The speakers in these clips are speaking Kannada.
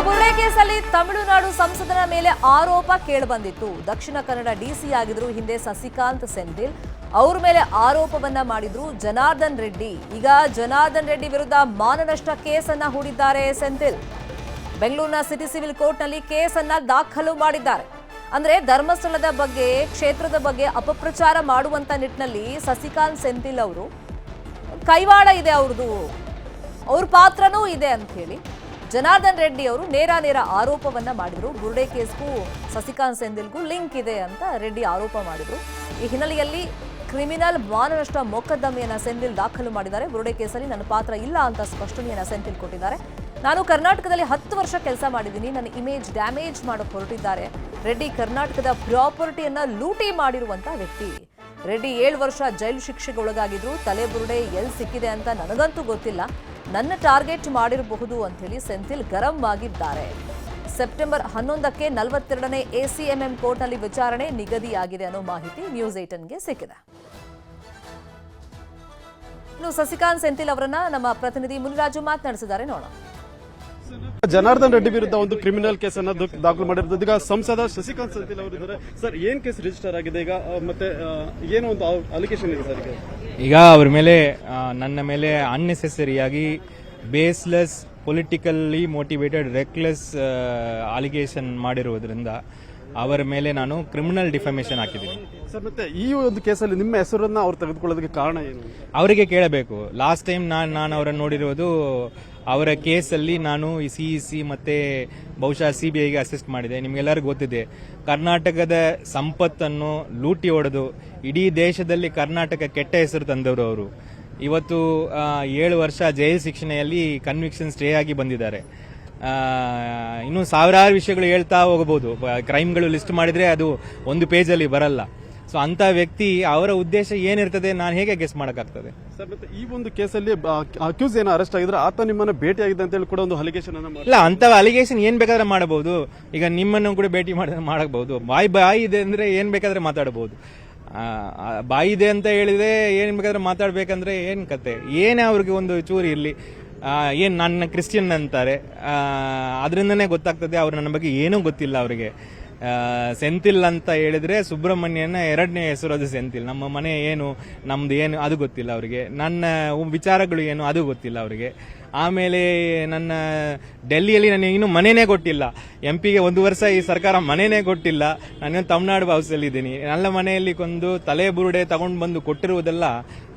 ಬುರ್ಡೆ ಕೇಸಲ್ಲಿ ತಮಿಳುನಾಡು ಸಂಸದನ ಮೇಲೆ ಆರೋಪ ಕೇಳಿಬಂದಿತ್ತು. ದಕ್ಷಿಣ ಕನ್ನಡ ಡಿಸಿ ಆಗಿದ್ರು ಹಿಂದೆ ಸಸಿಕಾಂತ್ ಸೆಂಥಿಲ್. ಅವ್ರ ಮೇಲೆ ಆರೋಪವನ್ನ ಮಾಡಿದ್ರು ಜನಾರ್ದನ್ ರೆಡ್ಡಿ. ಈಗ ಜನಾರ್ದನ್ ರೆಡ್ಡಿ ವಿರುದ್ಧ ಮಾನನಷ್ಟ ಕೇಸನ್ನ ಹೂಡಿದ್ದಾರೆ ಸೆಂಥಿಲ್. ಬೆಂಗಳೂರಿನ ಸಿಟಿ ಸಿವಿಲ್ ಕೋರ್ಟ್ನಲ್ಲಿ ಕೇಸನ್ನ ದಾಖಲು ಮಾಡಿದ್ದಾರೆ. ಅಂದ್ರೆ ಧರ್ಮಸ್ಥಳದ ಬಗ್ಗೆ, ಕ್ಷೇತ್ರದ ಬಗ್ಗೆ ಅಪಪ್ರಚಾರ ಮಾಡುವಂತ ನಿಟ್ಟಿನಲ್ಲಿ ಸಸಿಕಾಂತ್ ಸೆಂಥಿಲ್ ಅವರು ಕೈವಾಡ ಇದೆ, ಅವ್ರ ಪಾತ್ರನೂ ಇದೆ ಅಂತ ಹೇಳಿ ಜನಾರ್ದನ್ ರೆಡ್ಡಿ ಅವರು ನೇರ ಆರೋಪವನ್ನ ಮಾಡಿದ್ರು. ಬುರ್ಡೆ ಕೇಸ್ಗೂ ಸಸಿಕಾಂತ್ ಸೆಂಥಿಲ್ಗೂ ಲಿಂಕ್ ಇದೆ ಅಂತ ರೆಡ್ಡಿ ಆರೋಪ ಮಾಡಿದ್ರು. ಈ ಹಿನ್ನೆಲೆಯಲ್ಲಿ ಕ್ರಿಮಿನಲ್ ಮಾನನಷ್ಟ ಮೊಕದ್ದಮೆಯನ್ನ ಸೆಂಥಿಲ್ ದಾಖಲು ಮಾಡಿದ್ದಾರೆ. ಬುರ್ಡೆ ಕೇಸಲ್ಲಿ ನನ್ನ ಪಾತ್ರ ಇಲ್ಲ ಅಂತ ಸ್ಪಷ್ಟನೆಯನ್ನ ಸೆಂಥಿಲ್ ಕೊಟ್ಟಿದ್ದಾರೆ. ನಾನು ಕರ್ನಾಟಕದಲ್ಲಿ 10 ವರ್ಷ ಕೆಲಸ ಮಾಡಿದ್ದೀನಿ, ನನ್ನ ಇಮೇಜ್ ಡ್ಯಾಮೇಜ್ ಮಾಡೋಕೆ ಹೊರಟಿದ್ದಾರೆ. ರೆಡ್ಡಿ ಕರ್ನಾಟಕದ ಪ್ರಾಪರ್ಟಿಯನ್ನ ಲೂಟಿ ಮಾಡಿರುವಂತ ವ್ಯಕ್ತಿ. ರೆಡ್ಡಿ 7 ವರ್ಷ ಜೈಲು ಶಿಕ್ಷೆಗೆ ಒಳಗಾಗಿದ್ರು. ತಲೆಬುರುಡೆ ಎಲ್ಲಿ ಸಿಕ್ಕಿದೆ ಅಂತ ನನಗಂತೂ ಗೊತ್ತಿಲ್ಲ, ನನ್ನ ಟಾರ್ಗೆಟ್ ಮಾಡಿರಬಹುದು ಅಂತ ಹೇಳಿ ಸೆಂಥಿಲ್ ಗರಂ ಆಗಿದ್ದಾರೆ. ಸೆಪ್ಟೆಂಬರ್ 11ಕ್ಕೆ 42ನೇ ACMM ಕೋರ್ಟ್ನಲ್ಲಿ ವಿಚಾರಣೆ ನಿಗದಿಯಾಗಿದೆ ಅನ್ನೋ ಮಾಹಿತಿ ನ್ಯೂಸ್ 18ಗೆ ಸಿಕ್ಕಿದೆ. ಇನ್ನು ಸಸಿಕಾಂತ್ ಸೆಂಥಿಲ್ ಅವರನ್ನ ನಮ್ಮ ಪ್ರತಿನಿಧಿ ಮುನಿರಾಜು ಮಾತನಾಡಿಸಿದ್ದಾರೆ, ನೋಡೋಣ. ಜನಾರ್ದನ್ ರೆಡ್ಡಿ ವಿರುದ್ಧ ಒಂದು ಕ್ರಿಮಿನಲ್ ಕೇಸನ್ನು ದಾಖಲು ಮಾಡಿರೋದು. ಈಗ ಸಂಸದ ಸಸಿಕಾಂತ್ ಸೆಂಥಿಲ್ ಅವರಿದ್ದಾರೆ ಸರ್. ಏನ್ ಕೇಸ್ ರಿಜಿಸ್ಟರ್ ಆಗಿದೆ ಈಗ, ಮತ್ತೆ ಏನೋ ಒಂದು ಅಲಿಗೇಷನ್ ಇದೆ ಸರ್ ಈಗ ಅವ್ರ ಮೇಲೆ, ನನ್ನ ಮೇಲೆ ಅನ್ನೆಸೆಸರಿಯಾಗಿ baseless, politically motivated, reckless allegation ಮಾಡಿರುವುದರಿಂದ ಅವರ ಮೇಲೆ ನಾನು ಕ್ರಿಮಿನಲ್ ಡಿಫಮೇಷನ್ ಹಾಕಿದ್ದೀನಿ ಸರ್. ಮತ್ತೆ ಈ ಒಂದು ಕೇಸಲ್ಲಿ ನಿಮ್ಮ ಹೆಸರನ್ನ ಅವ್ರು ತೆಗೆದುಕೊಳ್ಳೋದಕ್ಕೆ ಕಾರಣ ಏನು? ಅವರಿಗೆ ಕೇಳಬೇಕು. ಲಾಸ್ಟ್ ಟೈಮ್ ನಾನು ಅವರನ್ನು ನೋಡಿರುವುದು ಅವರ ಕೇಸಲ್ಲಿ ನಾನು ಈ CEC ಮತ್ತೆ ಬಹುಶಃ CBIಗೆ ಅಸಿಸ್ಟ್ ಮಾಡಿದೆ. ನಿಮ್ಗೆಲ್ಲರಿಗೂ ಗೊತ್ತಿದೆ, ಕರ್ನಾಟಕದ ಸಂಪತ್ತನ್ನು ಲೂಟಿ ಹೊಡೆದು ಇಡೀ ದೇಶದಲ್ಲಿ ಕರ್ನಾಟಕ ಕೆಟ್ಟ ಹೆಸರು ತಂದವರು ಅವರು. ಇವತ್ತು 7 ವರ್ಷ ಜೈಲು ಶಿಕ್ಷಣೆಯಲ್ಲಿ ಕನ್ವಿಕ್ಷನ್ ಸ್ಟೇ ಆಗಿ ಬಂದಿದ್ದಾರೆ. ಇನ್ನು ಸಾವಿರಾರು ವಿಷಯಗಳು ಹೇಳ್ತಾ ಹೋಗಬಹುದು. ಕ್ರೈಮ್ಗಳು ಲಿಸ್ಟ್ ಮಾಡಿದ್ರೆ ಅದು ಒಂದು ಪೇಜಲ್ಲಿ ಬರಲ್ಲ. ಸೊ ಅಂತ ವ್ಯಕ್ತಿ, ಅವರ ಉದ್ದೇಶ ಏನಿರ್ತದೆ ನಾನು ಹೇಗೆ ಗೆಸ್ ಮಾಡಕ್ಕಾಗ್ತದೆ ಸರ್? ಮತ್ತೆ ಈ ಒಂದು ಕೇಸಲ್ಲಿ ಅಕ್ಯೂಸ್ ಏನೋ ಅರೆಸ್ಟ್ ಆಗಿದ್ರೆ ಆತ ನಿಮ್ಮನ್ನ ಭೇಟಿ ಆಗಿದೆ ಅಂತ ಹೇಳಿ ಕೂಡ ಒಂದು ಅಲಿಗೇಷನ್ ಇಲ್ಲ. ಅಂತ ಅಲಿಗೇಷನ್ ಏನ್ ಬೇಕಾದ್ರೆ ಮಾಡಬಹುದು. ಈಗ ನಿಮ್ಮನ್ನು ಕೂಡ ಭೇಟಿ ಮಾಡಬಹುದು. ಬಾಯಿ ಇದೆ ಅಂದ್ರೆ ಏನ್ ಬೇಕಾದ್ರೆ ಮಾತಾಡಬಹುದು. ಬಾಯಿ ಇದೆ ಅಂತ ಹೇಳಿದ್ರೆ ಏನ್ ಬೇಕಾದ್ರೆ ಮಾತಾಡ್ಬೇಕಂದ್ರೆ ಏನ್ ಕತೆ, ಏನೇ ಅವ್ರಿಗೆ ಒಂದು ಚೂರು ಇರ್ಲಿ. ಏನ್ ನನ್ನ ಕ್ರಿಶ್ಚಿಯನ್ ಅಂತಾರೆ, ಅದರಿಂದನೇ ಗೊತ್ತಾಗ್ತದೆ ಅವ್ರು ನನ್ನ ಬಗ್ಗೆ ಏನೂ ಗೊತ್ತಿಲ್ಲ ಅವರಿಗೆ. ಸೆಂಥಿಲ್ ಅಂತ ಹೇಳಿದ್ರೆ ಸುಬ್ರಹ್ಮಣ್ಯನ 2ನೇ ಹೆಸರು ಅದು ಸೆಂಥಿಲ್. ನಮ್ಮ ಮನೆ ಏನು, ನಮ್ದು ಏನು ಅದು ಗೊತ್ತಿಲ್ಲ ಅವರಿಗೆ. ನನ್ನ ವಿಚಾರಗಳು ಏನು ಅದು ಗೊತ್ತಿಲ್ಲ ಅವರಿಗೆ. ಆಮೇಲೆ ನನ್ನ ಡೆಲ್ಲಿಯಲ್ಲಿ ನನಗೆ ಇನ್ನೂ ಮನೆನೇ ಕೊಟ್ಟಿಲ್ಲ. MP ಗೆ 1 ವರ್ಷ ಈ ಸರ್ಕಾರ ಮನೆನೇ ಕೊಟ್ಟಿಲ್ಲ. ನಾನು ತಮಿಳ್ನಾಡು ಹೌಸಲ್ಲಿ ಇದ್ದೀನಿ. ನನ್ನ ಮನೆಯಲ್ಲಿ ಒಂದು ತಲೆಬುರುಡೆ ತಗೊಂಡು ಬಂದು ಕೊಟ್ಟಿರುವುದೆಲ್ಲ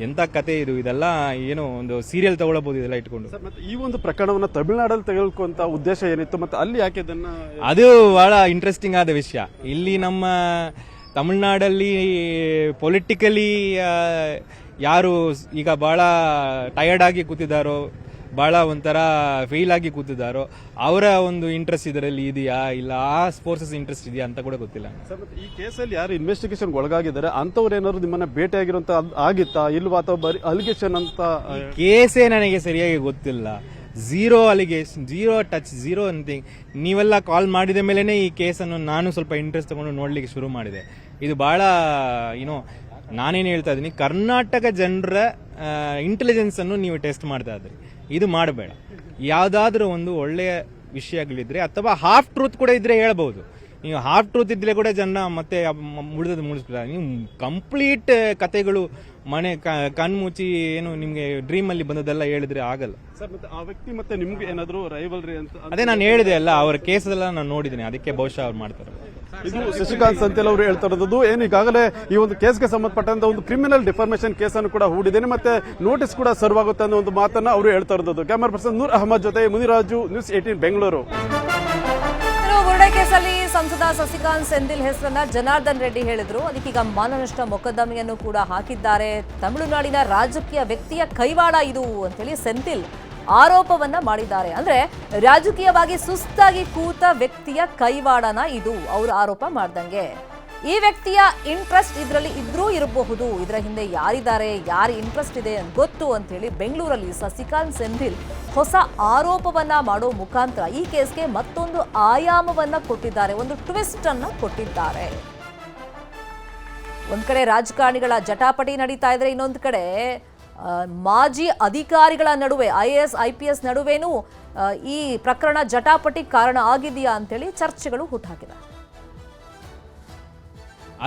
ಎಂತ ಕತೆ ಇದು? ಇದೆಲ್ಲ ಏನೋ ಒಂದು ಸೀರಿಯಲ್ ತಗೊಳ್ಳಬಹುದು ಇದೆಲ್ಲ ಇಟ್ಕೊಂಡು. ಮತ್ತೆ ಈ ಒಂದು ಪ್ರಕರಣವನ್ನು ತಮಿಳುನಾಡಲ್ಲಿ ತೆಗೆದುಕೊಂತ ಉದ್ದೇಶ ಏನಿತ್ತು, ಮತ್ತೆ ಅಲ್ಲಿ ಯಾಕೆ ಇದನ್ನ? ಅದು ಬಹಳ ಇಂಟ್ರೆಸ್ಟಿಂಗ್ ಆದ ವಿಷಯ. ಇಲ್ಲಿ ನಮ್ಮ ತಮಿಳ್ನಾಡಲ್ಲಿ ಪೊಲಿಟಿಕಲಿ ಯಾರು ಈಗ ಬಹಳ ಟಯರ್ಡ್ ಆಗಿ ಕೂತಿದ್ದಾರೋ, ಬಹಳ ಒಂಥರ ಫೇಲ್ ಆಗಿ ಕೂತಿದ್ದಾರೋ, ಅವರ ಒಂದು ಇಂಟ್ರೆಸ್ಟ್ ಇದರಲ್ಲಿ ಇದೆಯಾ ಇಲ್ಲ ಆ ಫೋರ್ಸಸ್ ಇಂಟ್ರೆಸ್ಟ್ ಇದೆಯಾ ಅಂತ ಕೂಡ ಗೊತ್ತಿಲ್ಲ ಸರ್. ಮತ್ತೆ ಈ ಕೇಸಲ್ಲಿ ಯಾರು ಇನ್ವೆಸ್ಟಿಗೇಷನ್ ಒಳಗಾಗಿದ್ದಾರೆ ಅಂತವ್ರು ಏನಾದ್ರು ನಿಮ್ಮನ್ನ ಭೇಟಿ ಆಗಿರುವಂತ ಆಗಿತ್ತಾ ಇಲ್ವಾ, ಅಥವಾ ಬರೀ ಅಲಿಗೇಷನ್ ಅಂತ? ಕೇಸೇ ನನಗೆ ಸರಿಯಾಗಿ ಗೊತ್ತಿಲ್ಲ. Zero allegation, zero touch, zero anything. ನೀವೆಲ್ಲ ಕಾಲ್ ಮಾಡಿದ ಮೇಲೆನೆ ಈ ಕೇಸನ್ನು ನಾನು ಸ್ವಲ್ಪ ಇಂಟ್ರೆಸ್ಟ್ ತಗೊಂಡು ನೋಡ್ಲಿಕ್ಕೆ ಶುರು ಮಾಡಿದೆ. ಇದು ಬಹಳ ನಾನೇನು ಹೇಳ್ತಾ ಇದ್ದೀನಿ, ಕರ್ನಾಟಕ ಜನರ ಇಂಟೆಲಿಜೆನ್ಸ್ ಅನ್ನು ನೀವು ಟೆಸ್ಟ್ ಮಾಡ್ತಾ ಇದ್ರಿ. ಇದು ಮಾಡಬೇಡ. ಯಾವ್ದಾದ್ರೂ ಒಂದು ಒಳ್ಳೆಯ ವಿಷಯಗಳಿದ್ರೆ ಅಥವಾ ಹಾಫ್ ಟ್ರೂತ್ ಕೂಡ ಇದ್ರೆ ಹೇಳ್ಬಹುದು. ನೀವು ಹಾಫ್ ಟ್ರೂತ್ ಇದ್ರೆ ಕೂಡ ಜನ ಮತ್ತೆ ಮುಳಿದದ್ದು ಮುಳಿಸ್ಬಿಡ್ತಾರೆ. ನೀವು ಕಂಪ್ಲೀಟ್ ಕತೆಗಳು ಮನೆ ಕಣ್ಮುಚ್ಚಿ ಏನು ನಿಮ್ಗೆ ಡ್ರೀಮ್ ಅಲ್ಲಿ ಬಂದದೆಲ್ಲ ಹೇಳಿದ್ರೆ ಆಗಲ್ಲ ಸರ್. ಮತ್ತೆ ಆ ವ್ಯಕ್ತಿ ಮತ್ತೆ ನಿಮ್ಗೆ ಏನಾದ್ರು ರೈವಲ್ರಿ ಅಂತ? ಅದೇ ನಾನು ಹೇಳಿದೆ ಅಲ್ಲ, ಅವರ ಕೇಸೆಲ್ಲ ನಾನು ನೋಡಿದ್ದೀನಿ, ಅದಕ್ಕೆ ಬಹುಶಃ ಅವ್ರು ಮಾಡ್ತಾರೆ. ಇದು ಸಸಿಕಾಂತ್ ಸೆಂಥಿಲ್ ಅವರು ಹೇಳ್ತಾ ಇರೋದು. ಏನು ಈಗಾಗಲೇ ಈ ಒಂದು ಕೇಸ್ಗೆ ಸಂಬಂಧಪಟ್ಟಂತ ಒಂದು ಕ್ರಿಮಿನಲ್ ಡಿಫಾರ್ಮೇಷನ್ ಕೇಸನ್ನು ಕೂಡ ಹೂಡಿದ್ದೇನೆ, ಮತ್ತೆ ನೋಟಿಸ್ ಕೂಡ ಸರ್ವ್ ಆಗುತ್ತೆ ಅನ್ನೋ ಒಂದು ಮಾತನ್ನ ಅವರು ಹೇಳ್ತಾ ಇರೋದು. ಕ್ಯಾಮರಾ ಪರ್ಸನ್ ನೂರ್ ಅಹಮದ್ ಜೊತೆ ಮುನಿರಾಜು, ನ್ಯೂಸ್ 18 ಬೆಂಗಳೂರು. ಬುರ್ಡೆ ಕೇಸಲ್ಲಿ ಸಂಸದ ಸಸಿಕಾಂತ್ ಸೆಂಥಿಲ್ ಹೆಸರನ್ನ ಜನಾರ್ದನ್ ರೆಡ್ಡಿ ಹೇಳಿದ್ರು. ಅದಕ್ಕೀಗ ಮಾನನಷ್ಟ ಮೊಕದ್ದಮೆಯನ್ನು ಕೂಡ ಹಾಕಿದ್ದಾರೆ. ತಮಿಳುನಾಡಿನ ರಾಜಕೀಯ ವ್ಯಕ್ತಿಯ ಕೈವಾಡ ಇದು ಅಂತ ಹೇಳಿ ಸೆಂಥಿಲ್ ಆರೋಪವನ್ನ ಮಾಡಿದ್ದಾರೆ. ಅಂದ್ರೆ ರಾಜಕೀಯವಾಗಿ ಸುಸ್ತಾಗಿ ಕೂತ ವ್ಯಕ್ತಿಯ ಕೈವಾಡನ ಇದು ಅವರು ಆರೋಪ ಮಾಡ್ದಂಗೆ. ಈ ವ್ಯಕ್ತಿಯ ಇಂಟ್ರೆಸ್ಟ್ ಇದರಲ್ಲಿ ಇದ್ರೂ ಇರಬಹುದು. ಇದರ ಹಿಂದೆ ಯಾರಿದ್ದಾರೆ, ಯಾರ ಇಂಟ್ರೆಸ್ಟ್ ಇದೆ ಅಂತ ಗೊತ್ತು ಅಂತ ಹೇಳಿ ಬೆಂಗಳೂರಲ್ಲಿ ಸಸಿಕಾಂತ್ ಸೆಂಥಿಲ್ ಹೊಸ ಆರೋಪವನ್ನ ಮಾಡೋ ಮುಖಾಂತರ ಈ ಕೇಸ್ಗೆ ಮತ್ತೊಂದು ಆಯಾಮವನ್ನ ಕೊಟ್ಟಿದ್ದಾರೆ, ಒಂದು ಟ್ವಿಸ್ಟ್ ಅನ್ನ ಕೊಟ್ಟಿದ್ದಾರೆ. ಒಂದ್ ಕಡೆ ರಾಜಕಾರಣಿಗಳ ಜಟಾಪಟಿ ನಡೀತಾ ಇದ್ರೆ, ಇನ್ನೊಂದು ಕಡೆ ಮಾಜಿ ಅಧಿಕಾರಿಗಳ ನಡುವೆ IAS IPS ನಡುವೆನೂ ಈ ಪ್ರಕರಣ ಜಟಾಪಟಿ ಕಾರಣ ಆಗಿದೆಯಾ ಅಂತೇಳಿ ಚರ್ಚೆಗಳು ಹುಟ್ಟುಹಾಕಿದೆ.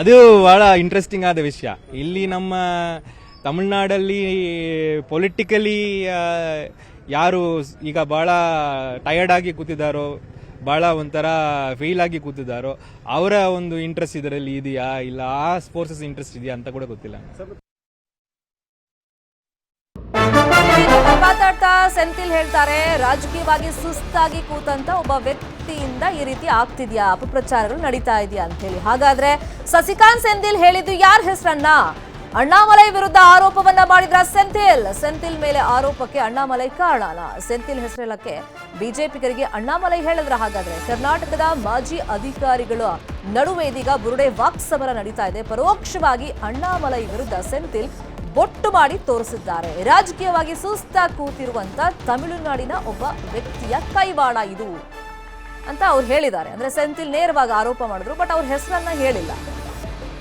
ಅದು ಬಹಳ ಇಂಟ್ರೆಸ್ಟಿಂಗ್ ಆದ ವಿಷಯ. ಇಲ್ಲಿ ನಮ್ಮ ತಮಿಳ್ನಾಡಲ್ಲಿ ಪೊಲಿಟಿಕಲಿ ಯಾರು ಈಗ ಬಹಳ ಟಯರ್ಡ್ ಆಗಿ ಕೂತಿದ್ದಾರೋ, ಬಹಳ ಒಂಥರ ಫೇಲ್ ಆಗಿ ಕೂತಿದ್ದಾರೋ, ಅವರ ಒಂದು ಇಂಟ್ರೆಸ್ಟ್ ಇದರಲ್ಲಿ ಇದೆಯಾ ಇಲ್ಲ ಆ ಫೋರ್ಸಸ್ ಇಂಟ್ರೆಸ್ಟ್ ಇದೆಯಾ ಅಂತ ಕೂಡ ಗೊತ್ತಿಲ್ಲ. ಮಾತಾಡ್ತಾ ಸೆಂಥಿಲ್ ಹೇಳ್ತಾರೆ, ರಾಜಕೀಯವಾಗಿ ಸುಸ್ತಾಗಿ ಕೂತಂತ ಒಬ್ಬ ವ್ಯಕ್ತಿಯಿಂದ ಈ ರೀತಿ ಆಗ್ತಿದ್ಯಾ, ಅಪಪ್ರಚಾರಗಳು ನಡೀತಾ ಇದೆಯಾ ಅಂತ ಹೇಳಿ. ಹಾಗಾದ್ರೆ ಸಸಿಕಾಂತ್ ಸೆಂಥಿಲ್ ಹೇಳಿದ್ದು ಯಾರ ಹೆಸರನ್ನ? ಅಣ್ಣಾಮಲೈ ವಿರುದ್ಧ ಆರೋಪವನ್ನ ಮಾಡಿದ್ರ ಸೆಂಥಿಲ್ ಮೇಲೆ ಆರೋಪಕ್ಕೆ ಅಣ್ಣಾಮಲೈ ಕಾರಣನ? ಸೆಂಥಿಲ್ ಹೆಸರೇಳಕ್ಕೆ ಬಿಜೆಪಿಗರಿಗೆ ಅಣ್ಣಾಮಲೈ ಹೇಳಿದ್ರ? ಹಾಗಾದ್ರೆ ಕರ್ನಾಟಕದ ಮಾಜಿ ಅಧಿಕಾರಿಗಳ ನಡುವೆ ಇದೀಗ ಬುರುಡೆ ವಾಕ್ಸಮರ ನಡೀತಾ ಇದೆ. ಪರೋಕ್ಷವಾಗಿ ಅಣ್ಣಾಮಲೈ ವಿರುದ್ಧ ಸೆಂಥಿಲ್ ಬೊಟ್ಟು ಮಾಡಿ ತೋರಿಸಿದ್ದಾರೆ. ರಾಜಕೀಯವಾಗಿ ಸುಸ್ತಾಗಿ ಕೂತಿರುವಂತ ತಮಿಳುನಾಡಿನ ಒಬ್ಬ ವ್ಯಕ್ತಿಯ ಕೈವಾಡ ಇದು ಅಂತ ಅವ್ರು ಹೇಳಿದ್ದಾರೆ. ಅಂದ್ರೆ ಸೆಂಥಿಲ್ ನೇರವಾಗಿ ಆರೋಪ ಮಾಡಿದ್ರು, ಬಟ್ ಅವ್ರ ಹೆಸರನ್ನ ಹೇಳಿಲ್ಲ.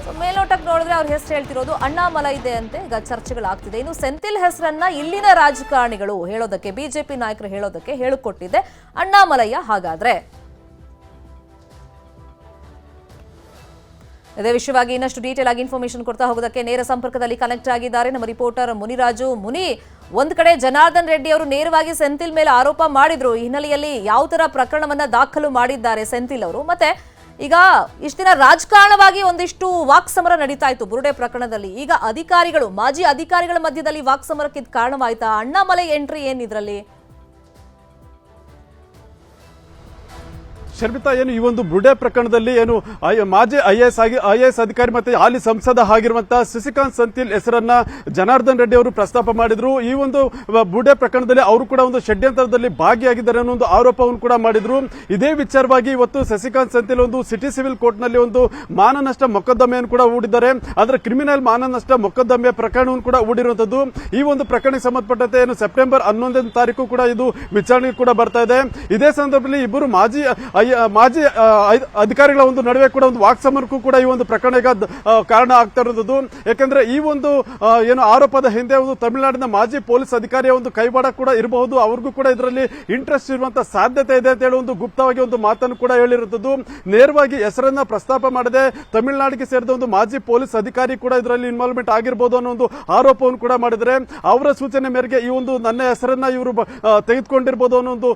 ಸೊ ಮೇಲ್ನೋಟಕ್ಕೆ ನೋಡಿದ್ರೆ ಅವ್ರ ಹೆಸರು ಹೇಳ್ತಿರೋದು ಅಣ್ಣಾಮಲೈ ಇದೆ ಅಂತ ಈಗ ಚರ್ಚೆಗಳಾಗ್ತಿದೆ. ಇನ್ನು ಸೆಂಥಿಲ್ ಹೆಸರನ್ನ ಇಲ್ಲಿನ ರಾಜಕಾರಣಿಗಳು ಹೇಳೋದಕ್ಕೆ, ಬಿಜೆಪಿ ನಾಯಕರು ಹೇಳೋದಕ್ಕೆ ಹೇಳಿಕೊಟ್ಟಿದ್ದೆ ಅಣ್ಣಾಮಲಯ್ಯ. ಹಾಗಾದ್ರೆ ಇದೇ ವಿಷಯವಾಗಿ ಇನ್ನಷ್ಟು ಡೀಟೇಲ್ ಆಗಿ ಇನ್ಫಾರ್ಮೇಶನ್ ಕೊಡ್ತಾ ಹೋಗೋದಕ್ಕೆ ನೇರ ಸಂಪರ್ಕದಲ್ಲಿ ಕನೆಕ್ಟ್ ಆಗಿದ್ದಾರೆ ನಮ್ಮ ರಿಪೋರ್ಟರ್ ಮುನಿರಾಜು. ಒಂದ್ ಕಡೆ ಜನಾರ್ದನ್ ರೆಡ್ಡಿ ಅವರು ನೇರವಾಗಿ ಸೆಂಥಿಲ್ ಮೇಲೆ ಆರೋಪ ಮಾಡಿದ್ರು. ಈ ಹಿನ್ನೆಲೆಯಲ್ಲಿ ಯಾವ ತರ ಪ್ರಕರಣವನ್ನ ದಾಖಲು ಮಾಡಿದ್ದಾರೆ ಸೆಂಥಿಲ್ ಅವರು? ಮತ್ತೆ ಈಗ ಇಷ್ಟು ದಿನ ರಾಜಕಾರಣವಾಗಿ ಒಂದಿಷ್ಟು ವಾಕ್ಸಮರ ನಡೀತಾ ಇತ್ತು ಬುರುಡೆ ಪ್ರಕರಣದಲ್ಲಿ. ಈಗ ಅಧಿಕಾರಿಗಳು, ಮಾಜಿ ಅಧಿಕಾರಿಗಳ ಮಧ್ಯದಲ್ಲಿ ವಾಕ್ಸಮರಕ್ಕೆ ಇದು ಕಾರಣವಾಯ್ತಾ? ಅಣ್ಣಾಮಲೈ ಎಂಟ್ರಿ ಏನಿದ್ರಲ್ಲಿ? ಶರ್ಮಿತಾ, ಏನು ಈ ಒಂದು ಬುರುಡೆ ಪ್ರಕರಣದಲ್ಲಿ ಏನು ಮಾಜಿ ಐಎಎಸ್ ಅಧಿಕಾರಿ ಮತ್ತೆ ಹಾಲಿ ಸಂಸದ ಆಗಿರುವಂತಹ ಸಸಿಕಾಂತ್ ಸೆಂಥಿಲ್ ಹೆಸರನ್ನ ಜನಾರ್ದನ್ ರೆಡ್ಡಿ ಅವರು ಪ್ರಸ್ತಾಪ ಮಾಡಿದ್ರು. ಈ ಒಂದು ಬುರುಡೆ ಪ್ರಕರಣದಲ್ಲಿ ಅವರು ಕೂಡ ಒಂದು ಷಡ್ಯಂತ್ರದಲ್ಲಿ ಭಾಗಿಯಾಗಿದ್ದಾರೆ ಅನ್ನೋ ಒಂದು ಆರೋಪವನ್ನು ಕೂಡ ಮಾಡಿದ್ರು. ಇದೇ ವಿಚಾರವಾಗಿ ಇವತ್ತು ಸಸಿಕಾಂತ್ ಸೆಂಥಿಲ್ ಒಂದು ಸಿಟಿ ಸಿವಿಲ್ ಕೋರ್ಟ್ ನಲ್ಲಿ ಒಂದು ಮಾನನಷ್ಟ ಮೊಕದ್ದಮೆಯನ್ನು ಕೂಡ ಹೂಡಿದ್ದಾರೆ. ಅದರ ಕ್ರಿಮಿನಲ್ ಮಾನನಷ್ಟ ಮೊಕದ್ದಮೆ ಪ್ರಕರಣವನ್ನು ಕೂಡ ಹೂಡಿರುವಂತದ್ದು. ಈ ಒಂದು ಪ್ರಕರಣಕ್ಕೆ ಸಂಬಂಧಪಟ್ಟಂತೆ ಏನು ಸೆಪ್ಟೆಂಬರ್ 11ನೇ ತಾರೀಕು ಕೂಡ ಇದು ವಿಚಾರಣೆ ಕೂಡ ಬರ್ತಾ ಇದೆ. ಇದೇ ಸಂದರ್ಭದಲ್ಲಿ ಇಬ್ಬರು ಮಾಜಿ ಅಧಿಕಾರಿಗಳ ಒಂದು ನಡುವೆ ಕೂಡ ಒಂದು ವಾಕ್ಸಮರಕ್ಕೂ ಕೂಡ ಈ ಒಂದು ಪ್ರಕರಣ ಕಾರಣ ಆಗ್ತಾ ಇರೋದು. ಯಾಕಂದ್ರೆ ಈ ಒಂದು ಏನು ಆರೋಪದ ಹಿಂದೆ ಒಂದು ತಮಿಳುನಾಡಿನ ಮಾಜಿ ಪೊಲೀಸ್ ಅಧಿಕಾರಿಯ ಒಂದು ಕೈವಾಡ ಕೂಡ ಇರಬಹುದು. ಅವ್ರಿಗೂ ಕೂಡ ಇದರಲ್ಲಿ ಇಂಟ್ರೆಸ್ಟ್ ಇರುವಂತಹ ಸಾಧ್ಯತೆ ಇದೆ ಅಂತ ಹೇಳಿ ಒಂದು ಗುಪ್ತವಾಗಿ ಒಂದು ಮಾತನ್ನು ಕೂಡ ಹೇಳಿರುತ್ತದೆ. ನೇರವಾಗಿ ಹೆಸರನ್ನ ಪ್ರಸ್ತಾಪ ಮಾಡದೆ ತಮಿಳುನಾಡಿಗೆ ಸೇರಿದ ಒಂದು ಮಾಜಿ ಪೊಲೀಸ್ ಅಧಿಕಾರಿ ಕೂಡ ಇದರಲ್ಲಿ ಇನ್ವಾಲ್ವ್ಮೆಂಟ್ ಆಗಿರಬಹುದು ಅನ್ನೋ ಒಂದು ಆರೋಪವನ್ನು ಕೂಡ ಮಾಡಿದರೆ, ಅವರ ಸೂಚನೆ ಮೇರೆಗೆ ಈ ಒಂದು ನನ್ನ ಹೆಸರನ್ನ ಇವರು ತೆಗೆದುಕೊಂಡಿರಬಹುದು ಅನ್ನೋ ಒಂದು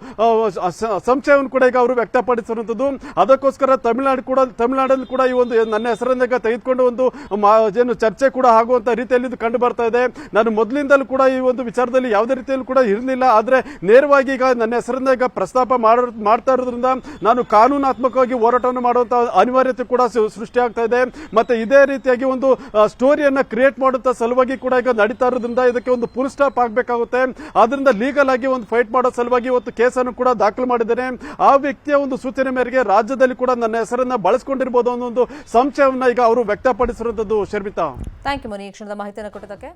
ಸಂಶಯವನ್ನು ಕೂಡ ಈಗ ಅವರು ವ್ಯಕ್ತಪಡಿಸಿರುವಂತದ್ದು. ಅದಕ್ಕೋಸ್ಕರ ತಮಿಳುನಾಡಲ್ಲಿ ಕೂಡ ಈ ಒಂದು ನನ್ನ ಹೆಸರನ್ನ ತೆಗೆದುಕೊಂಡು ಒಂದು ಏನು ಚರ್ಚೆ ಕೂಡ ಆಗುವಂತ ರೀತಿಯಲ್ಲಿ ಇದು ಕಂಡು ಬರ್ತಾ ಇದೆ. ನಾನು ಮೊದಲಿಂದಲೂ ಕೂಡ ಈ ಒಂದು ವಿಚಾರದಲ್ಲಿ ಯಾವುದೇ ರೀತಿಯಲ್ಲಿ ಕೂಡ ಇರಲಿಲ್ಲ. ಆದ್ರೆ ನೇರವಾಗಿ ಈಗ ನನ್ನ ಹೆಸರನ್ನ ಈಗ ಪ್ರಸ್ತಾಪ ಮಾಡ್ತಾ ಇರೋದ್ರಿಂದ ನಾನು ಕಾನೂನಾತ್ಮಕವಾಗಿ ಹೋರಾಟವನ್ನು ಮಾಡುವಂತ ಅನಿವಾರ್ಯತೆ ಕೂಡ ಸೃಷ್ಟಿಯಾಗ್ತಾ ಇದೆ. ಮತ್ತೆ ಇದೇ ರೀತಿಯಾಗಿ ಒಂದು ಸ್ಟೋರಿಯನ್ನ ಕ್ರಿಯೇಟ್ ಮಾಡುವಂತ ಸಲುವಾಗಿ ಕೂಡ ಈಗ ನಡೀತಾ ಇರೋದ್ರಿಂದ ಇದಕ್ಕೆ ಒಂದು ಫುಲ್ ಸ್ಟಾಪ್ ಆಗಬೇಕಾಗುತ್ತೆ. ಆದ್ರಿಂದ ಲೀಗಲ್ ಆಗಿ ಒಂದು ಫೈಟ್ ಮಾಡೋ ಸಲುವಾಗಿ ಇವತ್ತು ಕೇಸನ್ನು ಕೂಡ ದಾಖಲು ಮಾಡಿದ್ದೇನೆ. ಆ ವ್ಯಕ್ತಿಯ ಒಂದು ಸೂಚನೆ ಮೇರೆಗೆ ರಾಜ್ಯದಲ್ಲಿ ಕೂಡ ನನ್ನ ಹೆಸರನ್ನ ಬಳಸಿಕೊಂಡಿರಬಹುದು ಅನ್ನೋ ಒಂದು ಸಂಶಯವನ್ನ ಈಗ ಅವರು ವ್ಯಕ್ತಪಡಿಸಿರುವಂತದ್ದು. ಶರ್ಮಿತಾ, ಥ್ಯಾಂಕ್ ಯು ಮುನಿ, ಈ ಕ್ಷಣದ ಮಾಹಿತಿಯನ್ನು ಕೊಟ್ಟದಕ್ಕೆ.